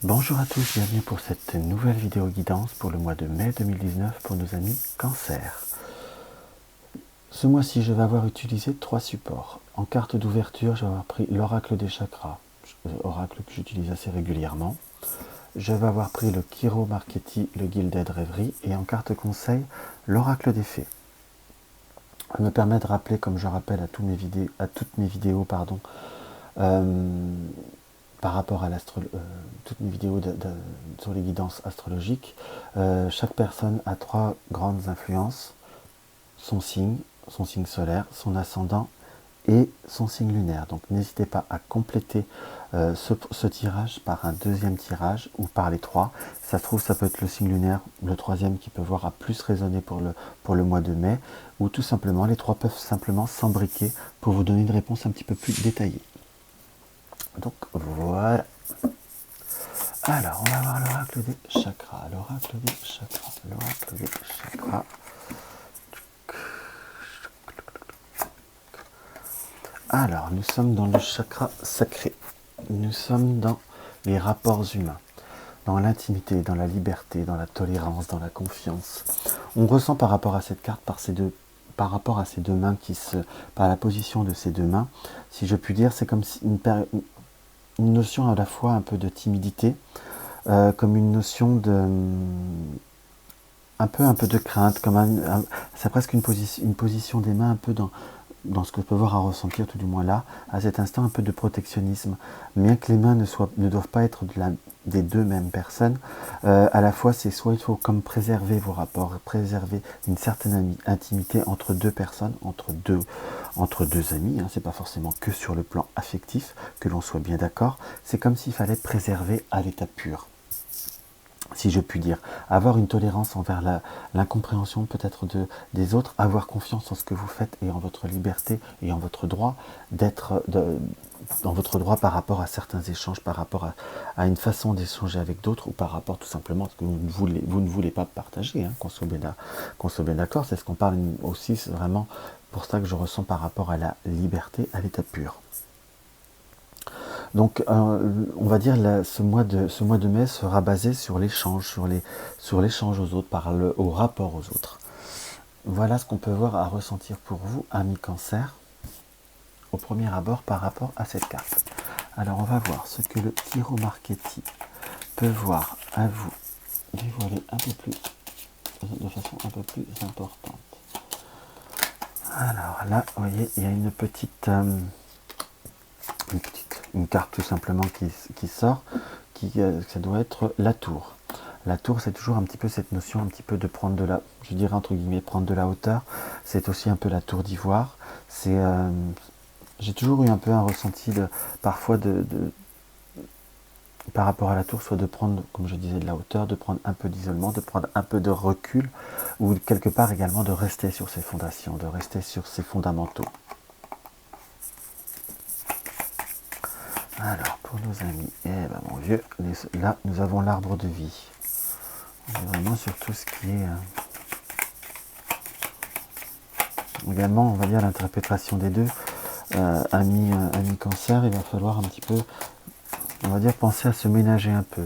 Bonjour à tous, bienvenue pour cette nouvelle vidéo guidance pour le mois de mai 2019 pour nos amis Cancer. Ce mois-ci, je vais avoir utilisé 3 supports. En carte d'ouverture, je vais avoir pris l'oracle des chakras, oracle que j'utilise assez régulièrement. Je vais avoir pris le Kiro Marchetti, le Gilded Rêverie, et en carte conseil, l'oracle des fées. Ça me permet de rappeler, comme je rappelle à toutes mes vidéos, par rapport à toutes mes vidéos sur les guidances astrologiques, chaque personne a 3 grandes influences: son signe solaire, son ascendant et son signe lunaire. Donc n'hésitez pas à compléter ce tirage par un deuxième tirage ou par les 3. Si ça se trouve, ça peut être le signe lunaire, le troisième qui peut voir à plus résonner pour le mois de mai, ou tout simplement, les 3 peuvent simplement s'embriquer pour vous donner une réponse un petit peu plus détaillée. Donc voilà. Alors, on va voir l'oracle des chakras. L'oracle des chakras. L'oracle des chakras. Alors, nous sommes dans le chakra sacré. Nous sommes dans les rapports humains, dans l'intimité, dans la liberté, dans la tolérance, dans la confiance. On ressent par rapport à cette carte, par rapport à ces deux mains par la position de ces deux mains, si je puis dire, c'est comme si une notion à la fois un peu de timidité, comme une notion de un peu de crainte, c'est presque une position des mains un peu dans ce que je peux voir à ressentir, tout du moins là, à cet instant, un peu de protectionnisme. Bien que les mains ne doivent pas être des deux mêmes personnes, à la fois, c'est soit il faut comme préserver vos rapports, préserver une certaine intimité entre deux personnes, entre deux amis, hein, c'est pas forcément que sur le plan affectif, que l'on soit bien d'accord, c'est comme s'il fallait préserver à l'état pur, si je puis dire, avoir une tolérance envers l'incompréhension peut-être des autres, avoir confiance en ce que vous faites et en votre liberté et en votre droit dans votre droit par rapport à certains échanges, par rapport à une façon d'échanger avec d'autres, ou par rapport tout simplement à ce que vous ne voulez pas partager, hein, qu'on soit bien d'accord. C'est ce qu'on parle aussi, c'est vraiment pour ça que je ressens par rapport à la liberté à l'état pur. Donc, on va dire ce mois de mai sera basé sur l'échange, sur l'échange aux autres, au rapport aux autres. Voilà ce qu'on peut voir à ressentir pour vous, amis Cancer, au premier abord par rapport à cette carte. Alors, on va voir ce que le Kiro Marchetti peut voir à vous dévoiler de façon un peu plus importante. Alors là, vous voyez, il y a une carte tout simplement qui sort, ça doit être la tour. La tour, c'est toujours un petit peu cette notion, un petit peu de prendre je dirais entre guillemets, prendre de la hauteur. C'est aussi un peu la tour d'ivoire. J'ai toujours eu un peu un ressenti parfois par rapport à la tour, soit de prendre, comme je disais, de la hauteur, de prendre un peu d'isolement, de prendre un peu de recul, ou quelque part également de rester sur ses fondations, de rester sur ses fondamentaux. Alors, pour nos amis, mon vieux, là, nous avons l'arbre de vie. On est vraiment sur tout ce qui est... également, on va dire, l'interprétation des deux. Amis Cancer, il va falloir un petit peu, on va dire, penser à se ménager un peu.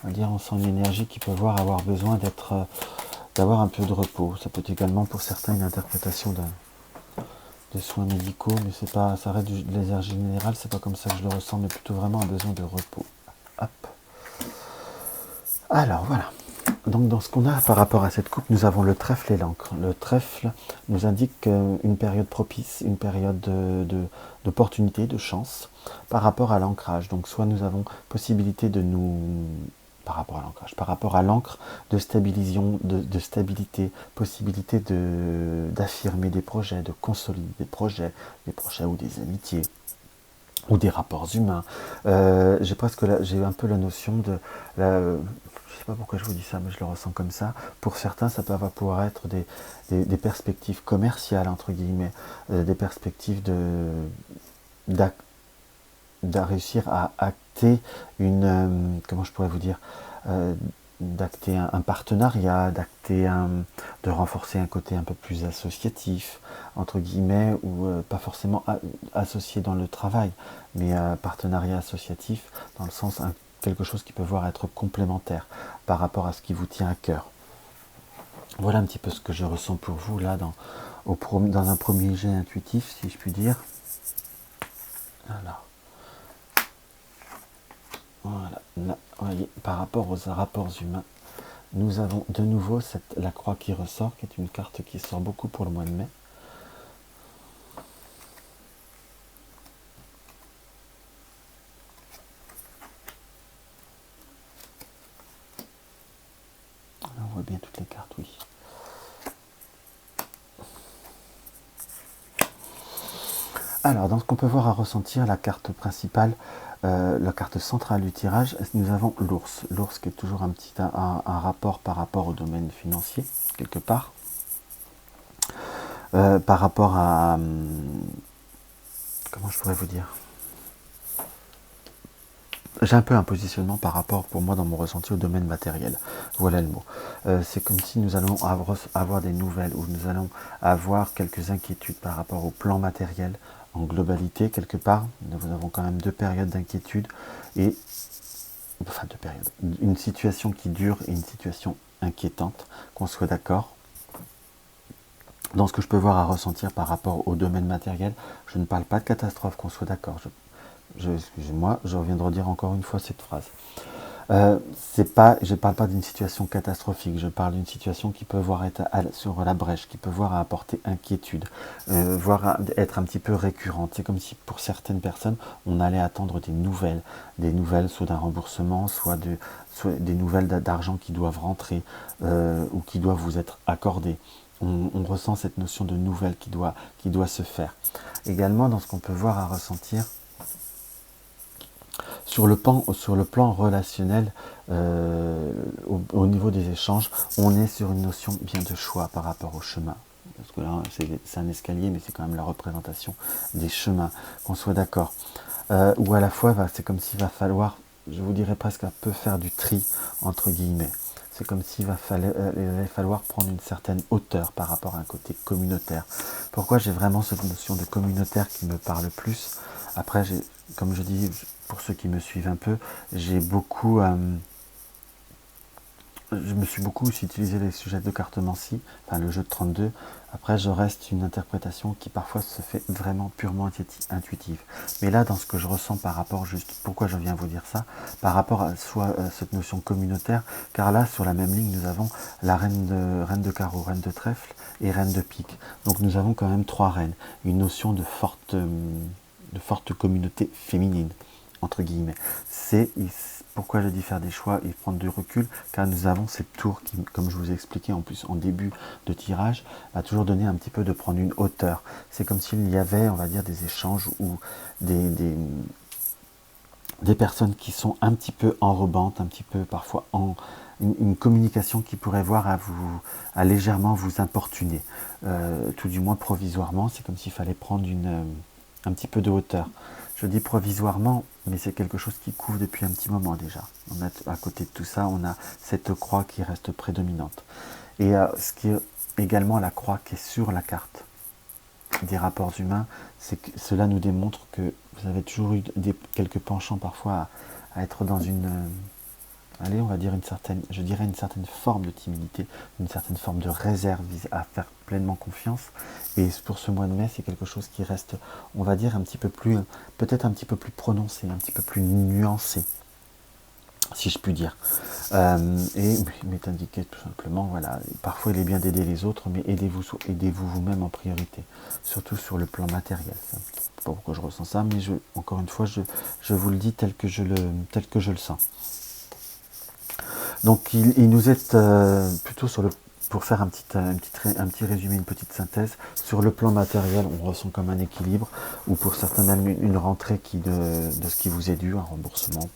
On va dire, on sent une énergie qui peut avoir besoin d'avoir un peu de repos. Ça peut être également, pour certains, une interprétation de soins médicaux, mais c'est pas, ça reste de l'énergie générale, c'est pas comme ça que je le ressens, mais plutôt vraiment un besoin de repos. Hop. Alors voilà. Donc dans ce qu'on a par rapport à cette coupe, nous avons le trèfle et l'encre. Le trèfle nous indique une période propice, une période d'opportunité, de chance, par rapport à l'ancrage. Donc soit nous avons possibilité par rapport à l'encre, de stabilité, possibilité d'affirmer des projets, de consolider des projets ou des amitiés, ou des rapports humains. J'ai un peu la notion de je sais pas pourquoi je vous dis ça, mais je le ressens comme ça. Pour certains, ça peut pouvoir être des perspectives commerciales, entre guillemets, des perspectives de réussir à acter comment je pourrais vous dire, d'acter un partenariat, de renforcer un côté un peu plus associatif, entre guillemets, ou pas forcément associé dans le travail, mais partenariat associatif, dans le sens quelque chose qui peut voir être complémentaire par rapport à ce qui vous tient à cœur. Voilà un petit peu ce que je ressens pour vous là dans un premier jet intuitif, si je puis dire. Alors, voilà, là, voyez, par rapport aux rapports humains, nous avons de nouveau la croix qui ressort, qui est une carte qui sort beaucoup pour le mois de mai. On voit bien toutes les cartes, oui. Alors, dans ce qu'on peut voir à ressentir, la carte principale, la carte centrale du tirage, nous avons l'ours. L'ours qui est toujours un rapport par rapport au domaine financier, quelque part. Par rapport à... comment je pourrais vous dire? J'ai un peu un positionnement par rapport, pour moi, dans mon ressenti au domaine matériel. Voilà le mot. C'est comme si nous allons avoir des nouvelles, ou nous allons avoir quelques inquiétudes par rapport au plan matériel, en globalité, quelque part. Nous avons quand même 2 périodes d'inquiétude, et enfin 2 périodes. Une situation qui dure et une situation inquiétante, qu'on soit d'accord. Dans ce que je peux voir à ressentir par rapport au domaine matériel, je ne parle pas de catastrophe, qu'on soit d'accord. Excusez-moi, je viens de redire encore une fois cette phrase. Je ne parle pas d'une situation catastrophique, je parle d'une situation qui peut voir être sur la brèche, qui peut voir apporter inquiétude, voire être un petit peu récurrente. C'est comme si pour certaines personnes, on allait attendre des nouvelles soit d'un remboursement, soit des nouvelles d'argent qui doivent rentrer ou qui doivent vous être accordées. On ressent cette notion de nouvelle qui doit se faire. Également, dans ce qu'on peut voir à ressentir, sur le plan relationnel, au niveau des échanges, on est sur une notion bien de choix par rapport au chemin. Parce que là, c'est un escalier, mais c'est quand même la représentation des chemins, qu'on soit d'accord. Ou à la fois, c'est comme s'il va falloir, je vous dirais presque un peu faire du tri, entre guillemets. C'est comme s'il va falloir prendre une certaine hauteur par rapport à un côté communautaire. Pourquoi j'ai vraiment cette notion de communautaire qui me parle plus? Après, comme je dis, pour ceux qui me suivent un peu, je me suis beaucoup aussi utilisé les sujets de cartomancie, enfin le jeu de 32. Après, je reste une interprétation qui parfois se fait vraiment purement intuitive. Mais là, dans ce que je ressens par rapport, juste pourquoi je viens vous dire ça, par rapport à cette notion communautaire, car là, sur la même ligne, nous avons la reine de carreau, reine de trèfle et reine de pique. Donc nous avons quand même 3 reines, une notion de forte communauté féminine, entre guillemets. C'est pourquoi je dis faire des choix et prendre du recul, car nous avons cette tour qui, comme je vous ai expliqué en plus en début de tirage, a toujours donné un petit peu de prendre une hauteur. C'est comme s'il y avait, on va dire, des échanges ou des personnes qui sont un petit peu enrobantes, un petit peu parfois une communication qui pourrait voir à légèrement vous importuner, tout du moins provisoirement. C'est comme s'il fallait prendre un petit peu de hauteur. Je dis provisoirement, mais c'est quelque chose qui couvre depuis un petit moment déjà. À côté de tout ça, on a cette croix qui reste prédominante. Et ce qui est également la croix qui est sur la carte des rapports humains, c'est que cela nous démontre que vous avez toujours eu quelques penchants parfois à être dans on va dire une certaine forme de timidité, une certaine forme de réserve à faire pleinement confiance. Et pour ce mois de mai, c'est quelque chose qui reste, on va dire, peut-être un petit peu plus prononcé, un petit peu plus nuancé, si je puis dire. Et il m'est indiqué tout simplement, voilà, parfois il est bien d'aider les autres, mais aidez-vous vous-même en priorité, surtout sur le plan matériel. Je ne sais pas pourquoi je ressens ça, mais encore une fois, je vous le dis tel que je le sens. Donc il nous est plutôt pour faire un petit résumé, une petite synthèse, sur le plan matériel, on ressent comme un équilibre, ou pour certains même une rentrée de ce qui vous est dû, un remboursement,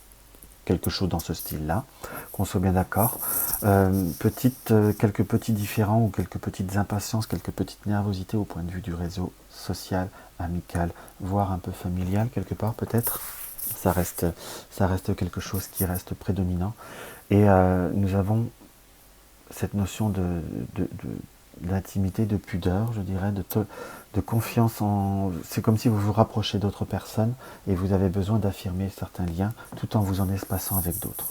quelque chose dans ce style-là, qu'on soit bien d'accord. Quelques petits différends ou quelques petites impatiences, quelques petites nervosités au point de vue du réseau social, amical, voire un peu familial, quelque part peut-être. Ça reste quelque chose qui reste prédominant. Et nous avons cette notion d'intimité, de pudeur, je dirais, de confiance en... C'est comme si vous vous rapprochez d'autres personnes et vous avez besoin d'affirmer certains liens tout en vous en espaçant avec d'autres.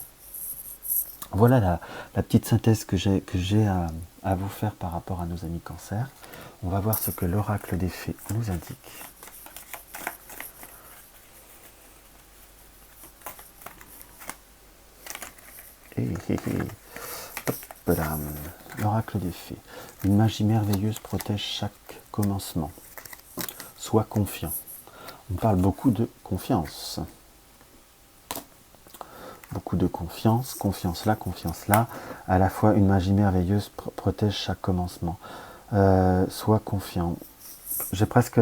Voilà la petite synthèse que j'ai à vous faire par rapport à nos amis Cancer. On va voir ce que l'oracle des fées nous indique. L'oracle des fées. Une magie merveilleuse protège chaque commencement. Sois confiant. On parle beaucoup de confiance. Beaucoup de confiance, confiance là. À la fois, une magie merveilleuse protège chaque commencement. Sois confiant. J'ai presque,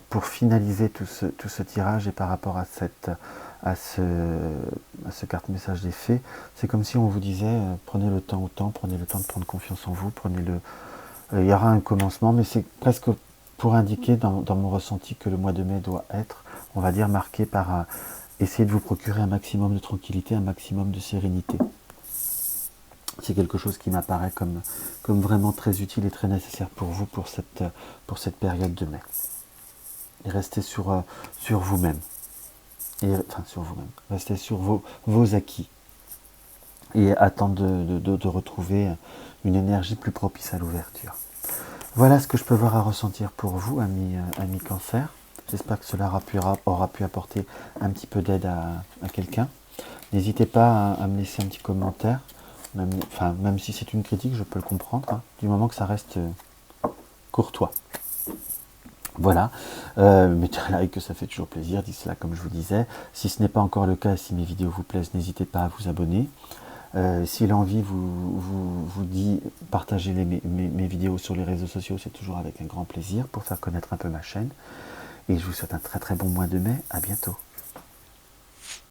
pour finaliser tout ce tirage et par rapport à ce carte message des fées, c'est comme si on vous disait prenez le temps prenez le temps de prendre confiance en vous, il y aura un commencement, mais c'est presque pour indiquer dans mon ressenti que le mois de mai doit être, on va dire, marqué par essayer de vous procurer un maximum de tranquillité, un maximum de sérénité. C'est quelque chose qui m'apparaît comme vraiment très utile et très nécessaire pour vous pour cette période de mai. Et restez sur vous-même. Enfin, sur vous-même. Restez sur vos acquis. Et attendre de retrouver une énergie plus propice à l'ouverture. Voilà ce que je peux voir à ressentir pour vous, amis Cancer. J'espère que cela aura pu apporter un petit peu d'aide à quelqu'un. N'hésitez pas à me laisser un petit commentaire. Même si c'est une critique, je peux le comprendre, hein, du moment que ça reste courtois. Voilà, mettez un like, que ça fait toujours plaisir, dites cela comme je vous disais. Si ce n'est pas encore le cas, si mes vidéos vous plaisent, n'hésitez pas à vous abonner. Si l'envie vous dit partager mes vidéos sur les réseaux sociaux, c'est toujours avec un grand plaisir pour faire connaître un peu ma chaîne. Et je vous souhaite un très très bon mois de mai. À bientôt.